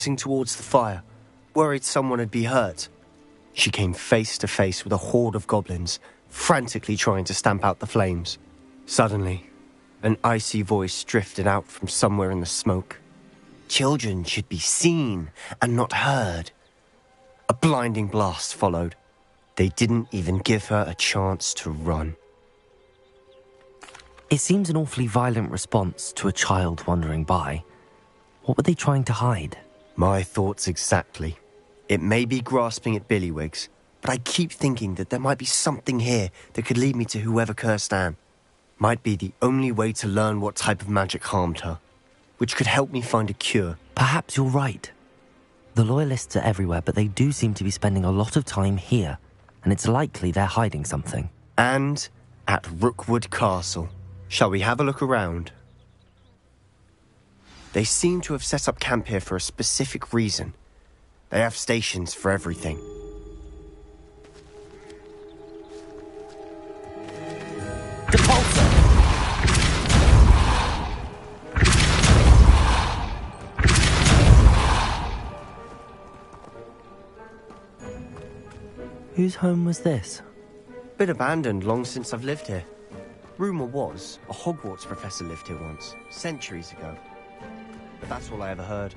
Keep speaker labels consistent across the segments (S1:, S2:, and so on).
S1: towards the fire, worried someone would be hurt. She came face to face with a horde of goblins, frantically trying to stamp out the flames. Suddenly, an icy voice drifted out from somewhere in the smoke. Children should be seen and not heard. A blinding blast followed. They didn't even give her a chance to run.
S2: It seems an awfully violent response to a child wandering by. What were they trying to hide?
S1: My thoughts exactly. It may be grasping at Billywigs, but I keep thinking that there might be something here that could lead me to whoever cursed Anne. Might be the only way to learn what type of magic harmed her, which could help me find a cure.
S2: Perhaps you're right. The Loyalists are everywhere, but they do seem to be spending a lot of time here, and it's likely they're hiding something.
S1: And at Rookwood Castle. Shall we have a look around? They seem to have set up camp here for a specific reason. They have stations for everything.
S2: Whose home was this?
S1: Been abandoned long since I've lived here. Rumour was a Hogwarts professor lived here once, centuries ago. But that's all I ever heard.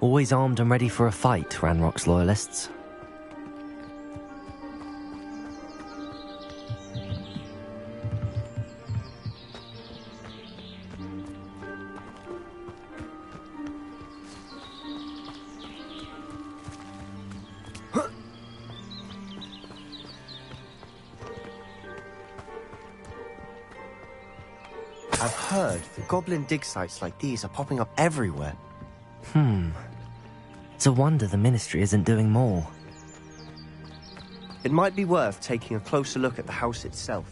S2: Always armed and ready for a fight, Ranrock's Loyalists.
S1: I've heard that goblin dig sites like these are popping up everywhere.
S2: It's a wonder the Ministry isn't doing more.
S1: It might be worth taking a closer look at the house itself.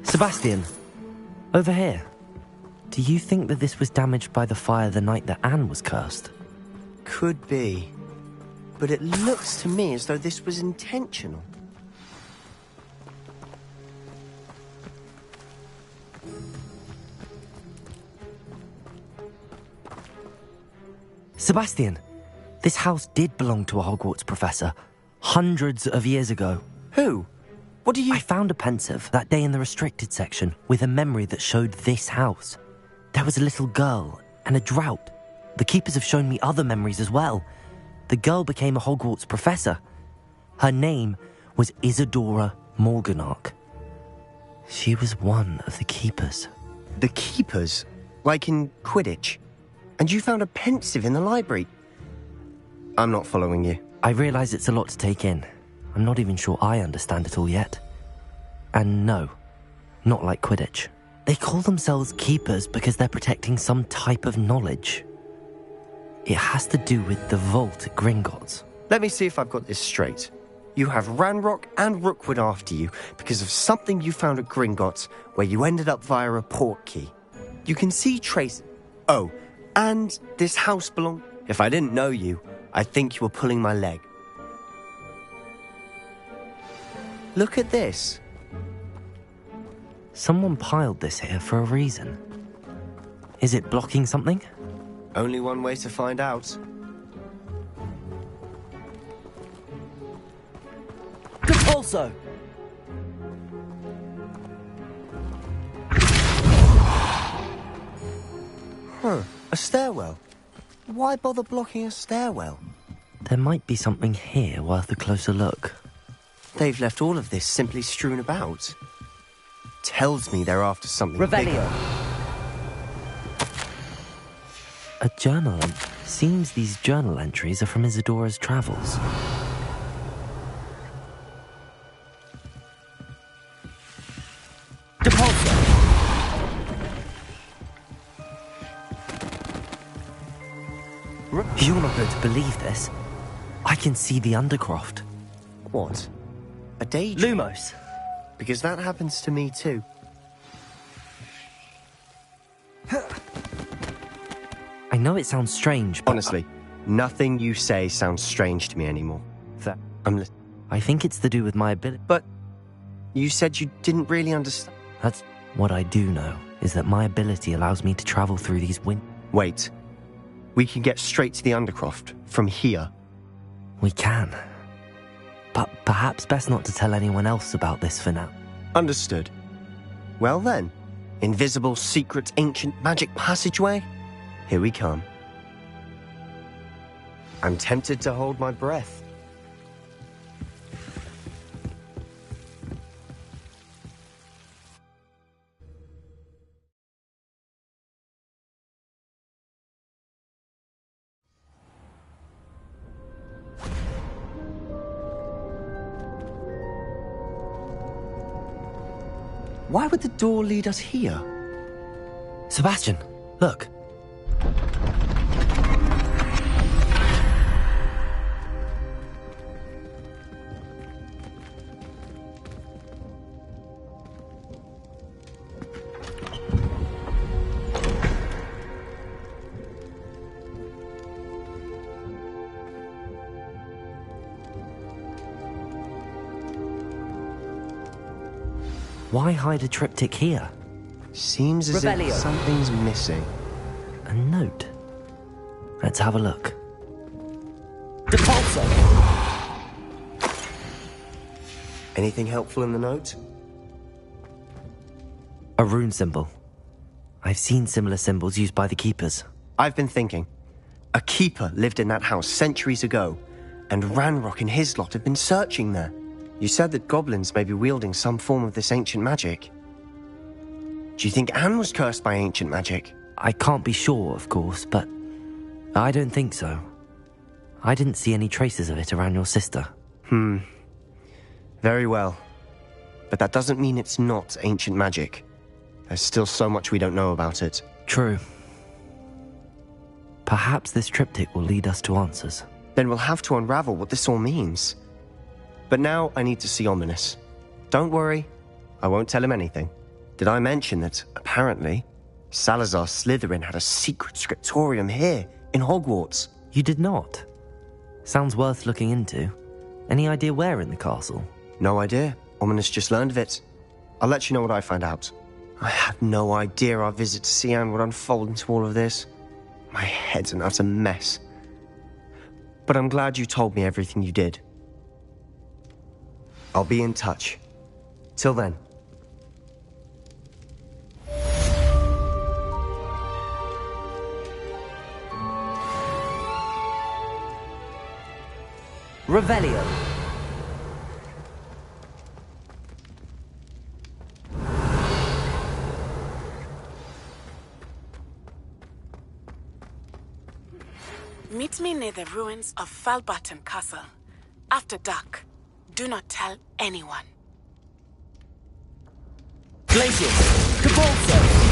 S2: Sebastian, over here. Do you think that this was damaged by the fire the night that Anne was cursed?
S1: Could be. But it looks to me as though this was intentional.
S2: Sebastian, this house did belong to a Hogwarts professor, hundreds of years ago.
S1: Who? What do you...
S2: I found a pensive that day in the restricted section with a memory that showed this house. There was a little girl and a drought. The keepers have shown me other memories as well. The girl became a Hogwarts professor. Her name was Isadora Morganach. She was one of the keepers.
S1: The keepers? Like in Quidditch? And you found a pensive in the library? I'm not following you.
S2: I realise it's a lot to take in. I'm not even sure I understand it all yet. And no, not like Quidditch. They call themselves keepers because they're protecting some type of knowledge. It has to do with the vault at Gringotts.
S1: Let me see if I've got this straight. You have Ranrock and Rookwood after you because of something you found at Gringotts where you ended up via a port key. You can see traces... Oh, and this house belonged... If I didn't know you, I think you were pulling my leg. Look at this.
S2: Someone piled this here for a reason. Is it blocking something?
S1: Only one way to find out.
S3: Compulso!
S1: A stairwell. Why bother blocking a stairwell?
S2: There might be something here worth a closer look.
S1: They've left all of this simply strewn about. Tells me they're after something bigger.
S2: A journal. Seems these journal entries are from Isadora's travels. You're not going to believe this. I can see the Undercroft.
S1: What? A daydream?
S2: Lumos.
S1: Because that happens to me too.
S2: I know it sounds strange, but...
S1: Honestly, nothing you say sounds strange to me anymore.
S2: I think it's to do with my ability.
S1: But you said you didn't really understand.
S2: That's what I do know, is that my ability allows me to travel through these
S1: Wait. We can get straight to the Undercroft from here.
S2: We can. But perhaps best not to tell anyone else about this for now.
S1: Understood. Well then, invisible, secret, ancient magic passageway? Here we come. I'm tempted to hold my breath. Why would the door lead us here?
S2: Sebastian, look. Why hide a triptych here?
S1: Seems as if something's missing.
S2: A note. Let's have a look.
S1: Anything helpful in the note?
S2: A rune symbol. I've seen similar symbols used by the keepers.
S1: I've been thinking. A keeper lived in that house centuries ago, and Ranrock and his lot have been searching there. You said that goblins may be wielding some form of this ancient magic. Do you think Anne was cursed by ancient magic?
S2: I can't be sure, of course, but I don't think so. I didn't see any traces of it around your sister.
S1: Very well. But that doesn't mean it's not ancient magic. There's still so much we don't know about it.
S2: True. Perhaps this triptych will lead us to answers.
S1: Then we'll have to unravel what this all means. But now I need to see Ominous. Don't worry, I won't tell him anything. Did I mention that, apparently, Salazar Slytherin had a secret scriptorium here, in Hogwarts?
S2: You did not? Sounds worth looking into. Any idea where in the castle?
S1: No idea. Ominous just learned of it. I'll let you know what I find out. I had no idea our visit to Sian would unfold into all of this. My head's an utter mess. But I'm glad you told me everything you did. I'll be in touch. Till then.
S2: Revelio.
S3: Meet me near the ruins of Falbaton Castle. After dark. Do not tell anyone.
S2: Glacius! Capulso!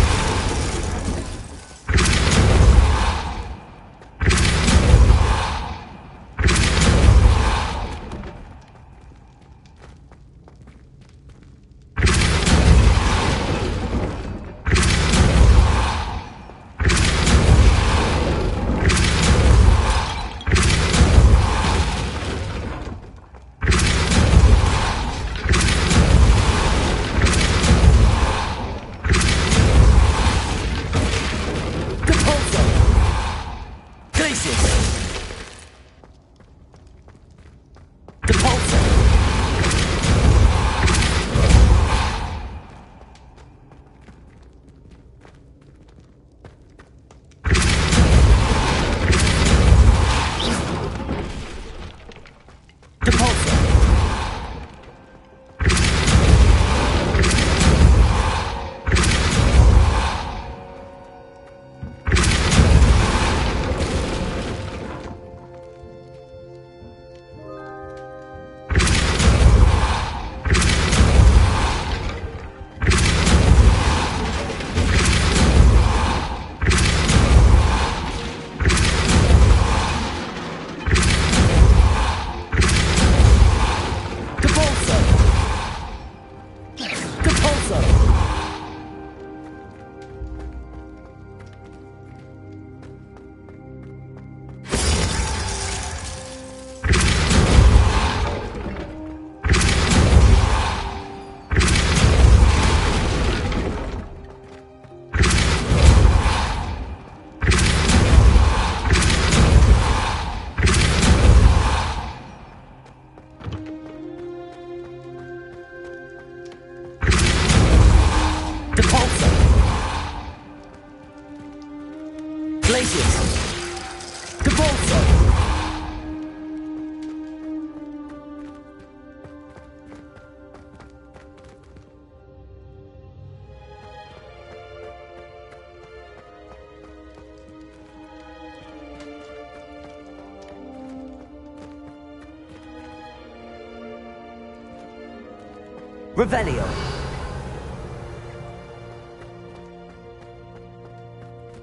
S2: Revelio.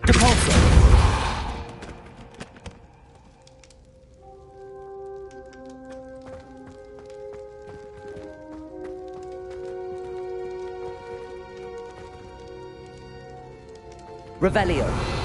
S2: Depulso. Revelio.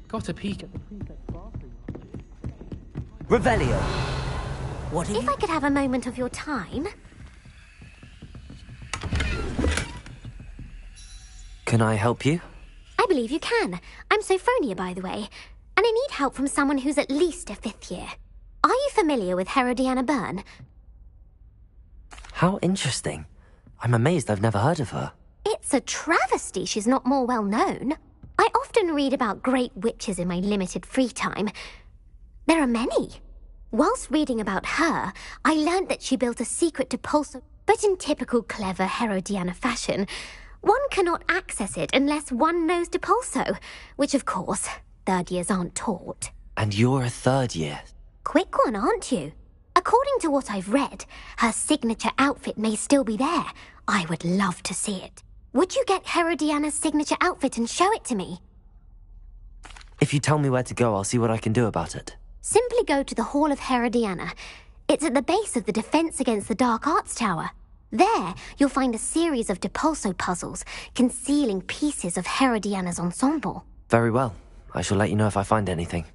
S4: Got a peek at the prefect's bathroom.
S2: Revelio.
S5: What if I could have a moment of your time?
S2: Can I help you?
S5: I believe you can. I'm Sophronia, by the way, and I need help from someone who's at least a 5th year. Are you familiar with Herodiana Byrne?
S2: How interesting. I'm amazed I've never heard of her.
S5: It's a travesty she's not more well known. I often read about great witches in my limited free time. There are many. Whilst reading about her, I learned that she built a secret depulso, but in typical clever Herodiana fashion, one cannot access it unless one knows depulso, which of course, 3rd years aren't taught.
S2: And you're a 3rd year.
S5: Quick one, aren't you? According to what I've read, her signature outfit may still be there. I would love to see it. Would you get Herodiana's signature outfit and show it to me?
S2: If you tell me where to go, I'll see what I can do about it.
S5: Simply go to the Hall of Herodiana. It's at the base of the Defense Against the Dark Arts Tower. There, you'll find a series of depulso puzzles concealing pieces of Herodiana's ensemble.
S2: Very well. I shall let you know if I find anything.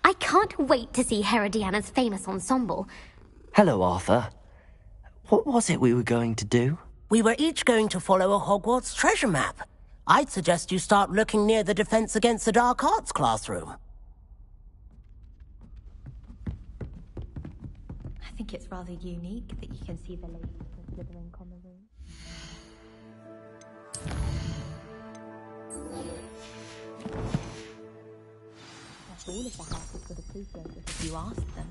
S5: I can't wait to see Herodiana's famous ensemble.
S2: Hello, Arthur. What was it we were going to do?
S6: We were each going to follow a Hogwarts treasure map. I'd suggest you start looking near the Defense Against the Dark Arts classroom.
S7: I think it's rather unique that you can see the ladies in Slytherin common room. That's all of the houses would appreciate it if you asked them.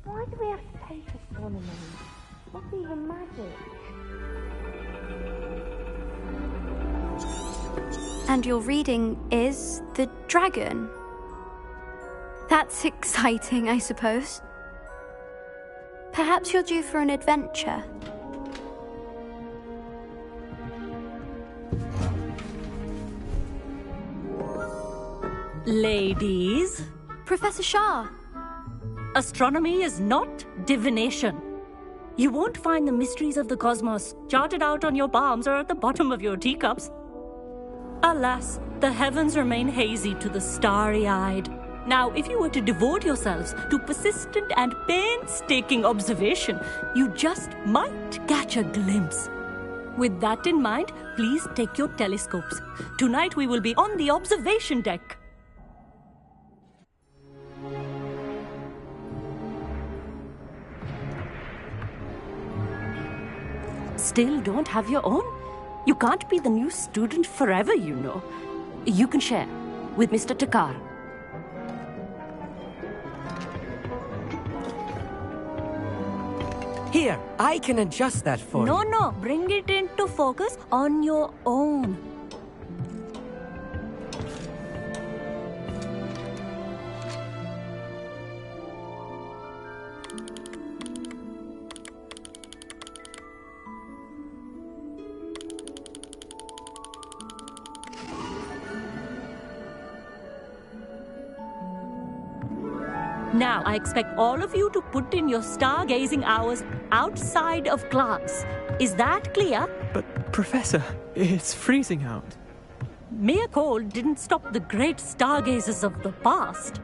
S7: Why do we have to take astronomy? What's even magic?
S8: And your reading is the dragon. That's exciting, I suppose. Perhaps you're due for an adventure.
S9: Ladies,
S8: Professor Shah.
S9: astronomy is not divination. You won't find the mysteries of the cosmos charted out on your palms or at the bottom of your teacups. Alas, the heavens remain hazy to the starry-eyed. Now, if you were to devote yourselves to persistent and painstaking observation, you just might catch a glimpse. With that in mind, please take your telescopes. Tonight we will be on the observation deck. Still don't have your own? You can't be the new student forever, you know. You can share with Mr. Takar.
S10: Here, I can adjust that for you.
S9: No, bring it into focus on your own. Now, I expect all of you to put in your stargazing hours outside of class. Is that clear?
S4: But, Professor, it's freezing out.
S9: Mere cold didn't stop the great stargazers of the past.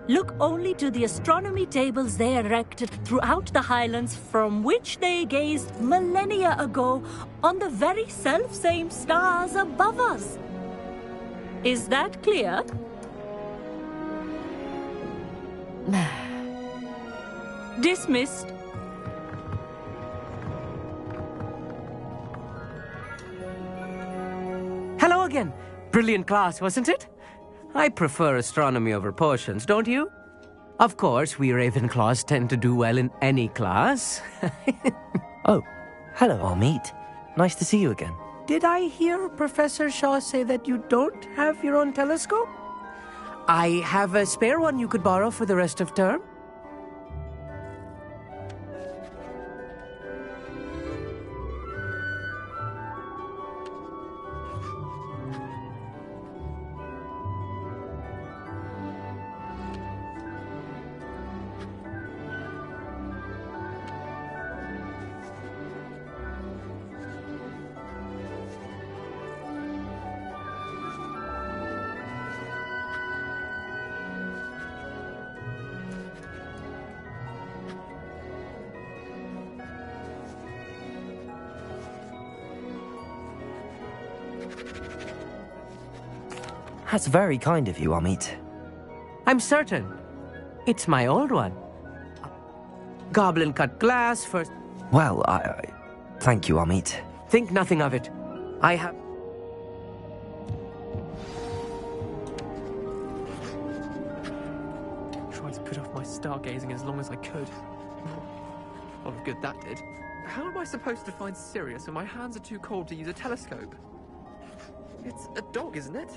S9: Look only to the astronomy tables they erected throughout the highlands from which they gazed millennia ago on the very self-same stars above us. Is that clear? Dismissed.
S10: Hello again. Brilliant class, wasn't it? I prefer astronomy over potions, don't you? Of course, we Ravenclaws tend to do well in any class.
S2: Oh, hello, Amit. Nice to see you again.
S10: Did I hear Professor Shaw say that you don't have your own telescope? I have a spare one you could borrow for the rest of term.
S2: That's very kind of you, Amit.
S10: I'm certain. It's my old one. Goblin cut glass first.
S2: Well, thank you, Amit.
S10: Think nothing of it. I have...
S4: Tried to put off my stargazing as long as I could. What of good that did. How am I supposed to find Sirius when my hands are too cold to use a telescope? It's a dog, isn't it?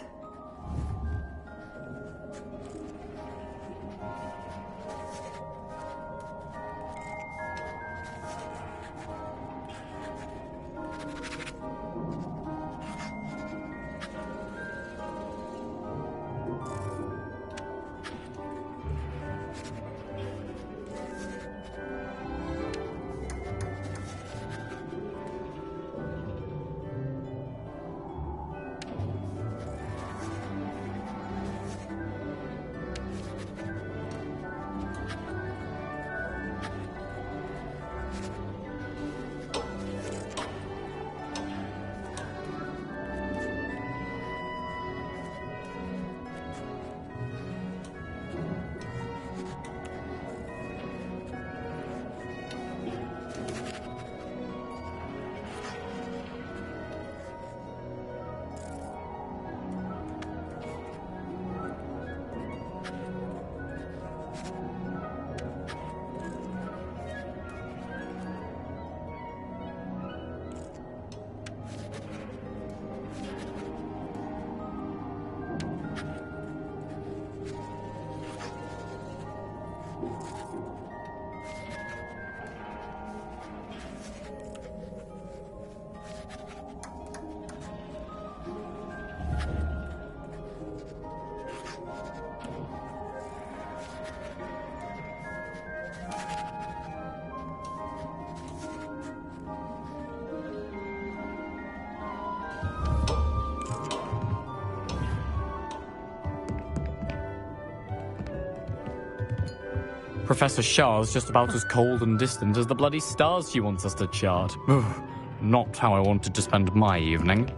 S11: Professor Shah's just about as cold and distant as the bloody stars she wants us to chart. Ugh, not how I wanted to spend my evening.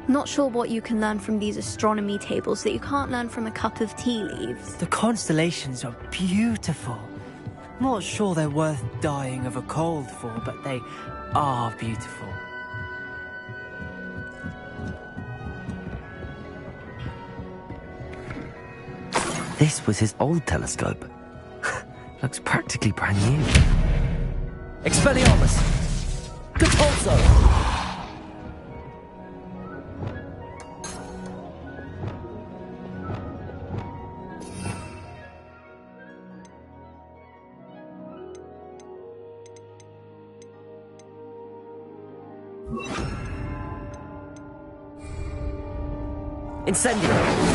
S8: Not sure what you can learn from these astronomy tables that you can't learn from a cup of tea leaves.
S12: The constellations are beautiful. Not sure they're worth dying of a cold for, but they are beautiful.
S2: This was his old telescope. Looks practically brand new.
S13: Expelliarmus! Capulso! Incendio!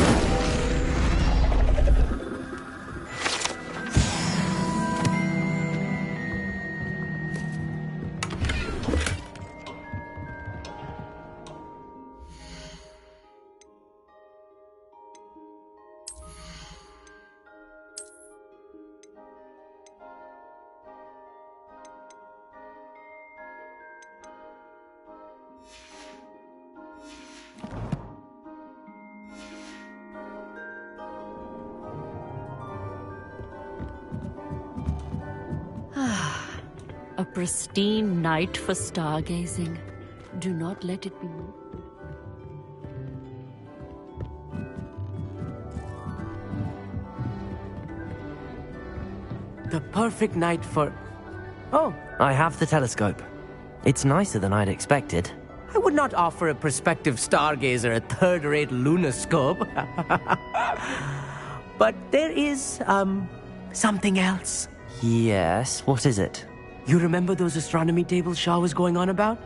S9: A pristine night for stargazing. Do not let it be.
S10: The perfect night for... Oh,
S2: I have the telescope. It's nicer than I'd expected.
S10: I would not offer a prospective stargazer a third-rate lunoscope. But there is, something else.
S2: Yes, what is it?
S10: You remember those astronomy tables Shaw was going on about?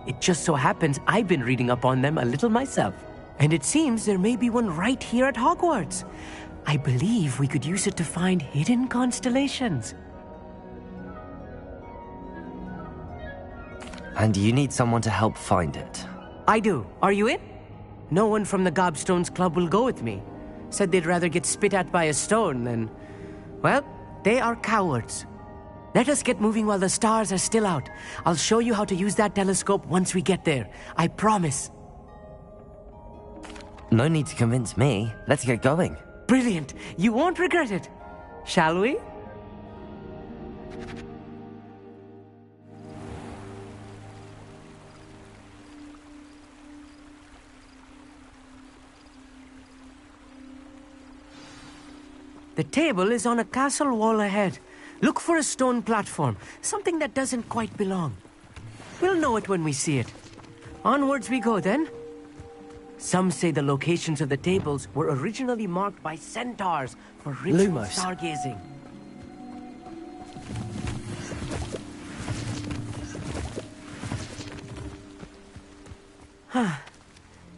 S10: It just so happens I've been reading up on them a little myself. And it seems there may be one right here at Hogwarts. I believe we could use it to find hidden constellations.
S2: And you need someone to help find it.
S10: I do. Are you in? No one from the Gobstones Club will go with me. Said they'd rather get spit at by a stone than... Well, they are cowards. Let us get moving while the stars are still out. I'll show you how to use that telescope once we get there. I promise.
S2: No need to convince me. Let's get going.
S10: Brilliant. You won't regret it. Shall we? The table is on a castle wall ahead. Look for a stone platform, something that doesn't quite belong. We'll know it when we see it. Onwards we go then. Some say the locations of the tables were originally marked by centaurs for ritual
S12: Lumos.
S10: stargazing.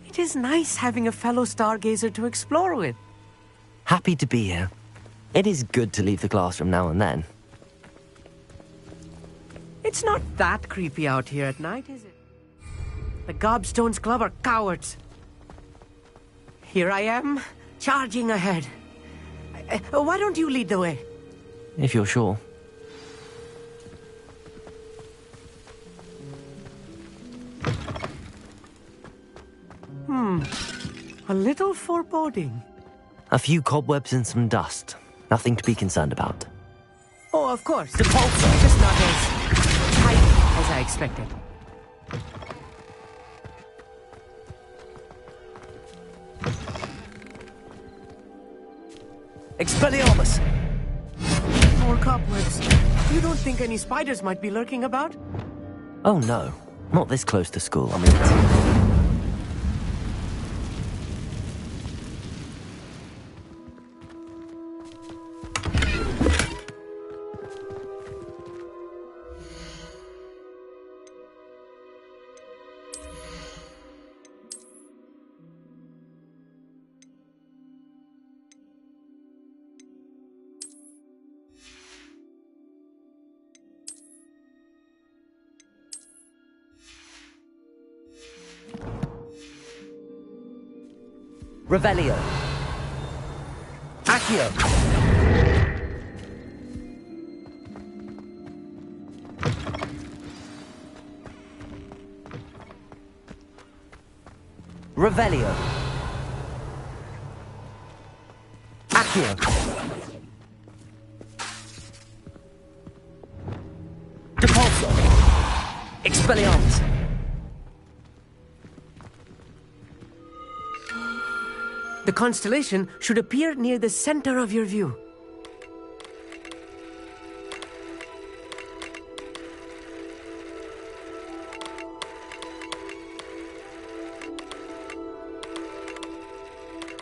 S10: It is nice having a fellow stargazer to explore with.
S2: Happy to be here. It is good to leave the classroom now and then.
S10: It's not that creepy out here at night, is it? The Gobstones Club are cowards. Here I am, charging ahead. Why don't you lead the way?
S2: If you're sure.
S10: A little foreboding.
S2: A few cobwebs and some dust. Nothing to be concerned about.
S10: Oh, of course. The pulse, just not as tight as I expected.
S13: Expelliarmus!
S10: More cobwebs. You don't think any spiders might be lurking about?
S2: Oh no, not this close to school, I mean.
S13: Revelio. Accio.
S10: Revelio. Accio.
S13: Depulso.
S10: Expelliarmus. The constellation should appear near the center of your view.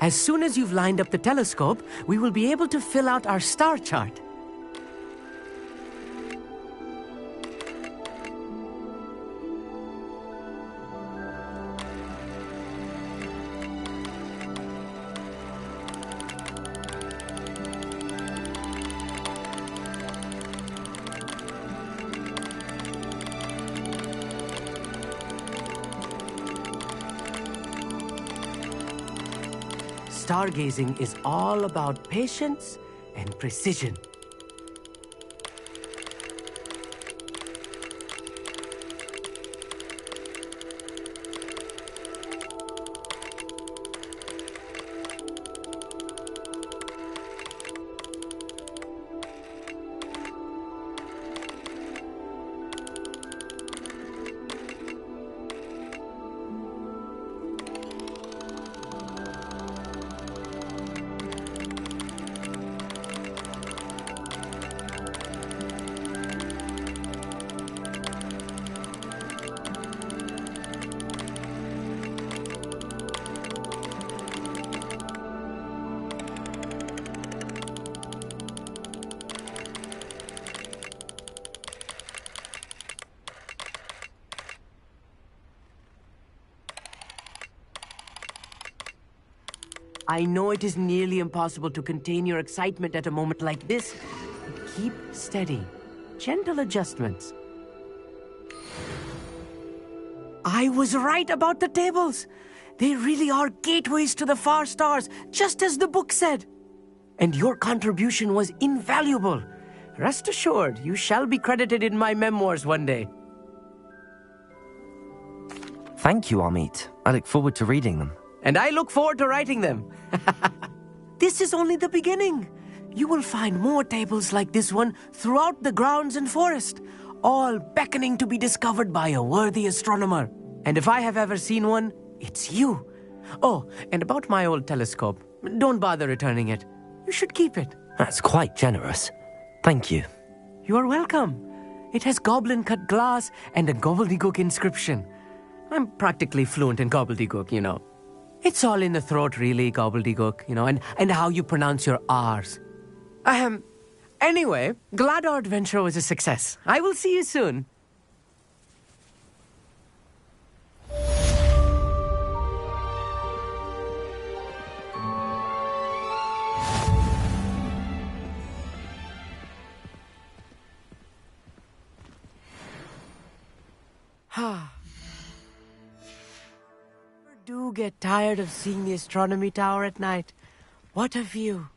S10: As soon as you've lined up the telescope, we will be able to fill out our star chart. Stargazing is all about patience and precision. I know it is nearly impossible to contain your excitement at a moment like this. Keep steady. Gentle adjustments. I was right about the tables. They really are gateways to the far stars, just as the book said. And your contribution was invaluable. Rest assured, you shall be credited in my memoirs one day.
S2: Thank you, Amit. I look forward to reading them.
S10: And I look forward to writing them. This is only the beginning. You will find more tables like this one throughout the grounds and forest, all beckoning to be discovered by a worthy astronomer. And if I have ever seen one, it's you. Oh, and about my old telescope, don't bother returning it. You should keep it.
S2: That's quite generous. Thank you.
S10: You are welcome. It has goblin-cut glass and a gobbledygook inscription. I'm practically fluent in gobbledygook, you know. It's all in the throat, really, gobbledygook, you know, and how you pronounce your R's. Anyway, glad our adventure was a success. I will see you soon. Do get tired of seeing the astronomy tower at night. What a view.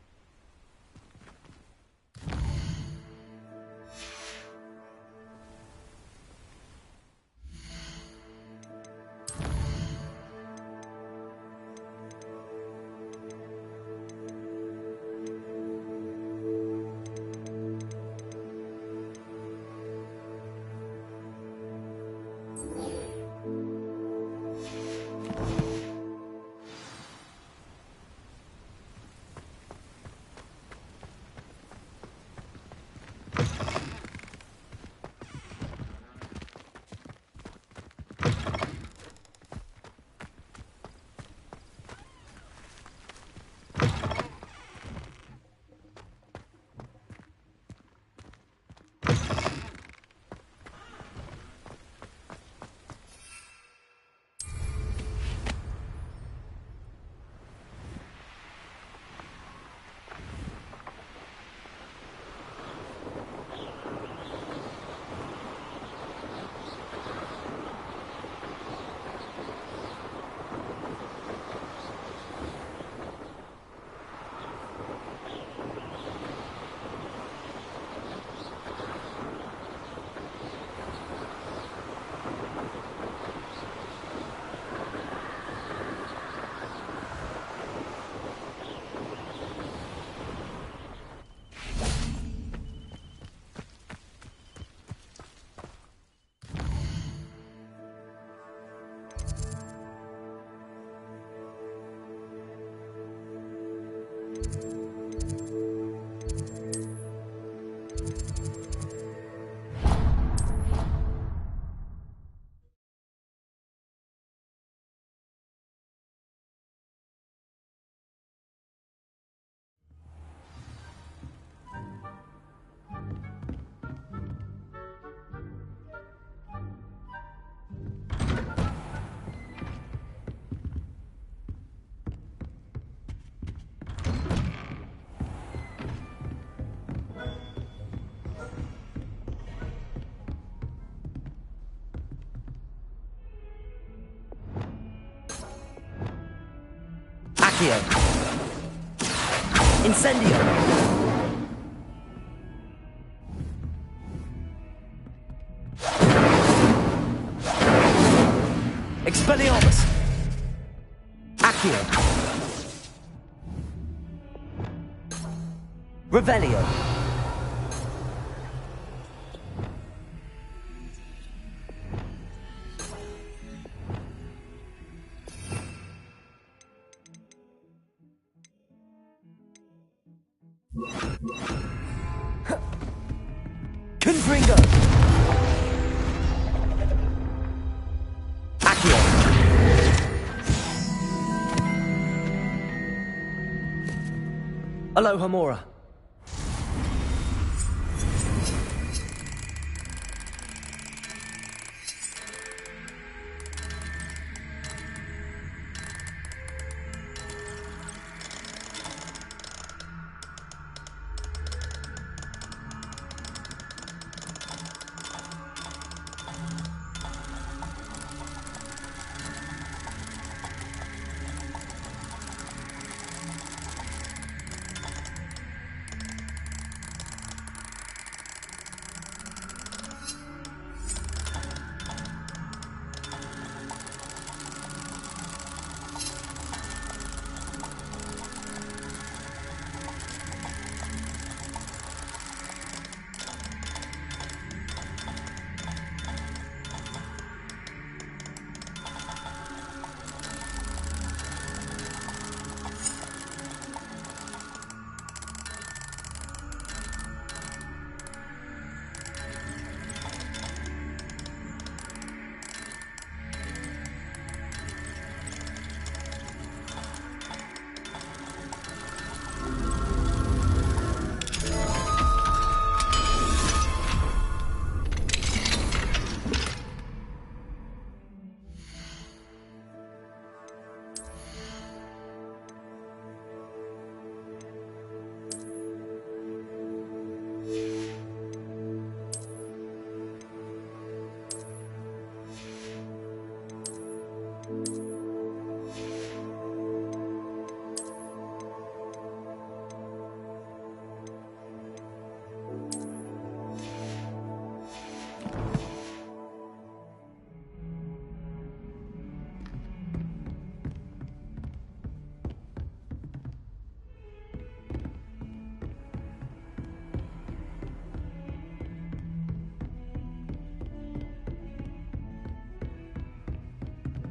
S2: Accio. Incendio. Expelliarmus. Accio. Revelio. Confringo. Accio. Aloha Mora.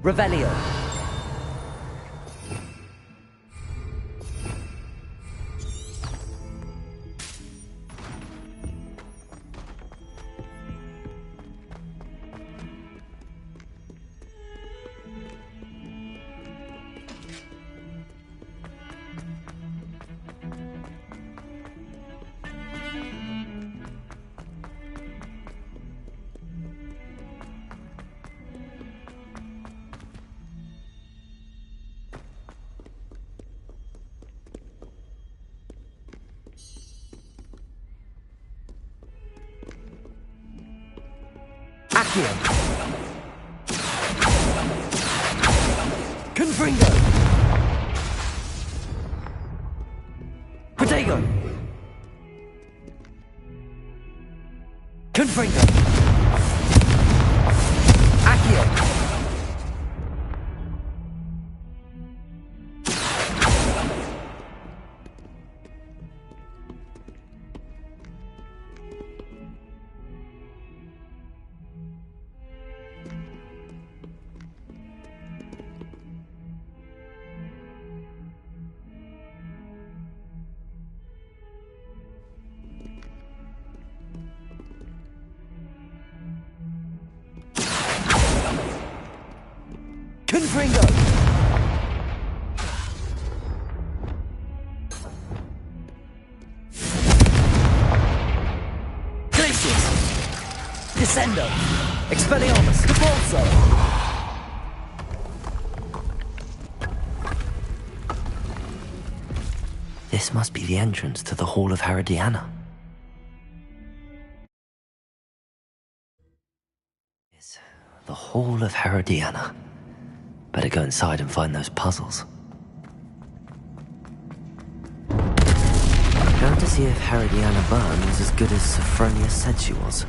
S2: Revelio. Accio. Confringo. Protego. Confringo. Accio. Confringo. Glacius. Descendo. Expelliarmus. Repulso. This must be the entrance to the Hall of Herodiana. Yes, the Hall of Herodiana. Better go inside and find those puzzles. see if Herodiana Byrne was as good as Sophronia said she was.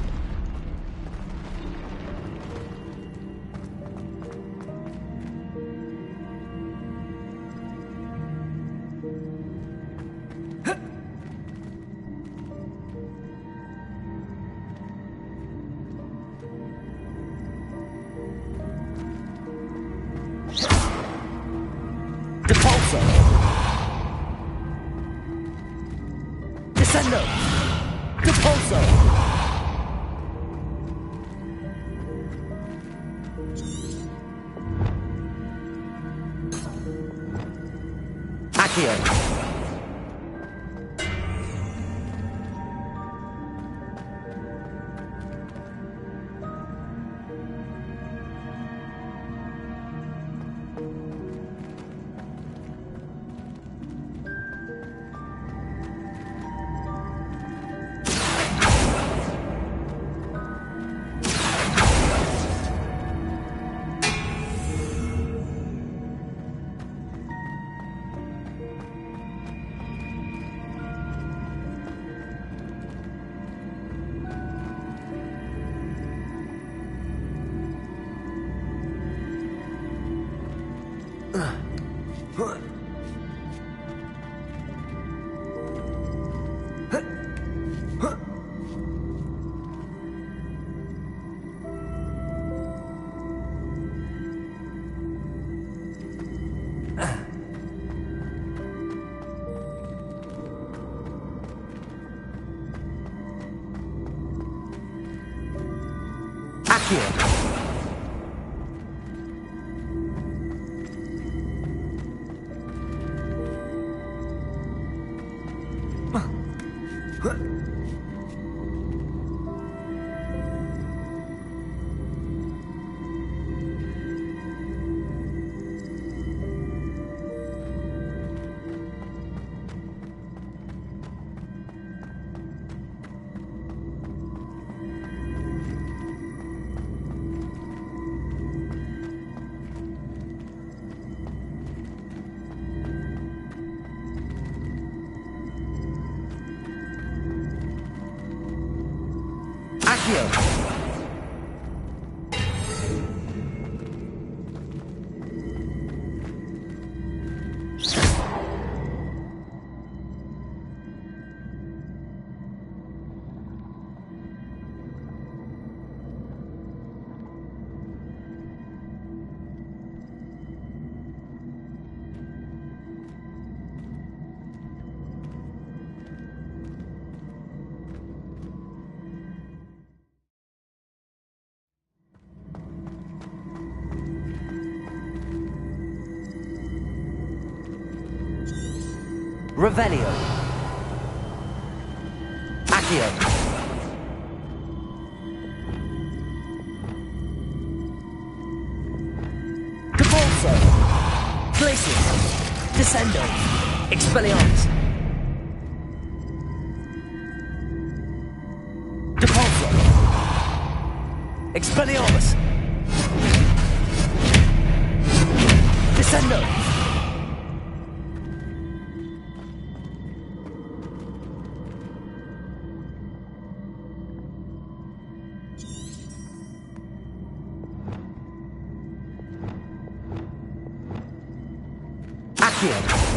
S2: Revelio. Accio. Depulso. Glacius. Descendo. Expelliarmus. Depulso. Expelliarmus. Descendo. Accio.